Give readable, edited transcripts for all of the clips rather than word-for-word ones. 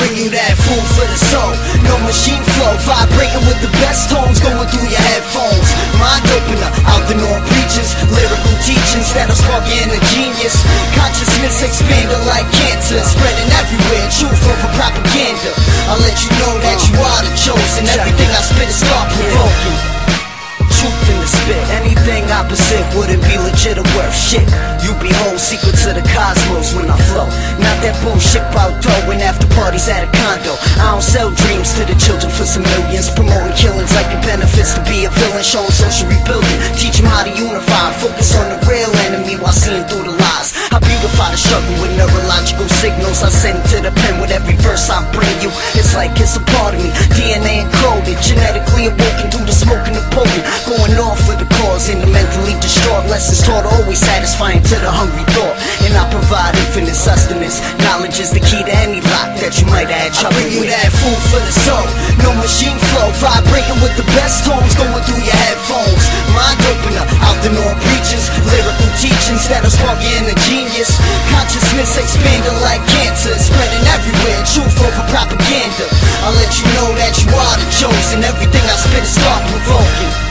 bring you that food for the soul. No machine flow, vibrating with the best tones going through your headphones. Mind opener, out the norm preachers, lyrical teachings that'll spark your inner genius. Consciousness expander like cancer, spreading everywhere, truth over propaganda. I'll let you know that you are the chosen. Everything I spit is thought-provoking. Truth in the spit, anything opposite wouldn't be legit or worth shit. You behold secrets of the cosmos when I flow. Not that bullshit about throwing after parties at a condo. I don't sell dreams to the children for some millions, promoting killings like it benefits to be a villain, showing social rebuilding. Teach them how to unify, focus on the real enemy while seeing through the lies. I beautify the struggle with neurological signals I send to the pen with every verse I bring you. It's like it's a part of me, DNA encoded, genetically awoken through the smoke and the potent. Going off for the cause in the mentally distraught. Lessons taught are always satisfying to the hungry thought. And I provide infinite sustenance. Knowledge is the key to any lock that you might have trouble with. I bring you that food for the soul. No machine flow, vibrating with the best tones going through your headphones. Mind opener, out the norm preachers, lyrical teachings that'll spark your inner genius. Consciousness expander like cancer, spreading everywhere, truth over propaganda. I'll let you know that you are the chosen. Everything I spit is thought-provoking.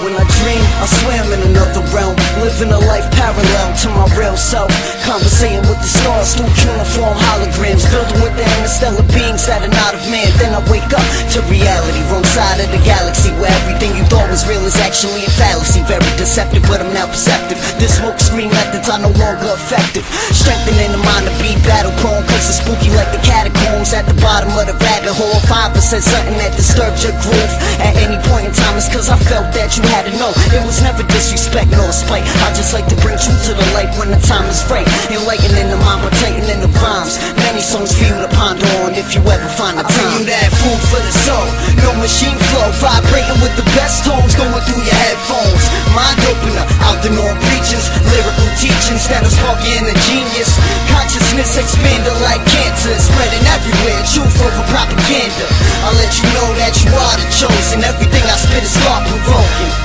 When I dream, I swim in another realm, living a life parallel to my real self. Conversating with the stars through uniform holograms, building with the interstellar beings that are not of man. Then I wake up to reality, wrong side of the galaxy, where everything you thought was real is actually a fallacy. Very deceptive, but I'm now perceptive. This smoke screen methods are no longer effective. Strengthening the mind to be battle prone, cause it's spooky like the catacombs at the bottom of the rabbit hole. If I ever said something that disturbed your groove at any point in time, it's cause I felt that you had to know. It was never disrespect nor spite. I just like to bring truth to the light when the time is right. Enlightening the mind, rotating in the rhymes. Many songs for you to ponder on if you ever find the time. I bring you that food for the soul. No machine flow, vibrating with the best tones going through your headphones. Mind opener, out the norm preachers, lyrical teachings that'll spark your inner genius. Consciousness expander like cancer, spreading everywhere, truth over propaganda. I'll let you know that you are the chosen. Everything I spit is thought-provoking.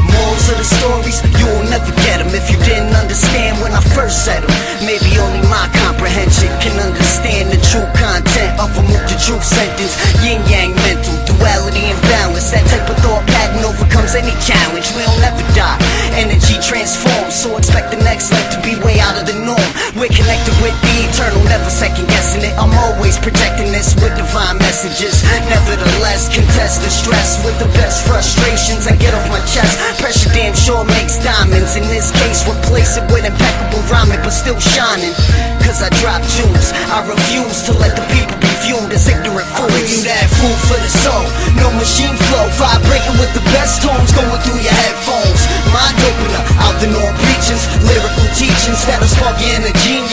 Morals of the stories, you'll never get them if you didn't understand when I first said them. Maybe only my comprehension can understand the true content of a move to truth sentence. Yin-yang mental, duality and balance. That type of thought pattern overcomes any challenge. We don't ever die, energy transforms, so expect the next life to be way out of the norm. We're connected with the eternal, never second guessing it. I'm always projecting this with divine messages. Nevertheless, contest the stress with the best frustrations and get off my chest. Pressure damn sure makes diamonds. In this case, replace it with impeccable rhyming, but still shining. Cause I drop jewels. I refuse to let the people be viewed as ignorant fools. I bring you that food for the soul. No machine flow, vibrating with the best tones going through your headphones. Mind opener, out the norm preachers, lyrical teachings that'll spark your inner genius.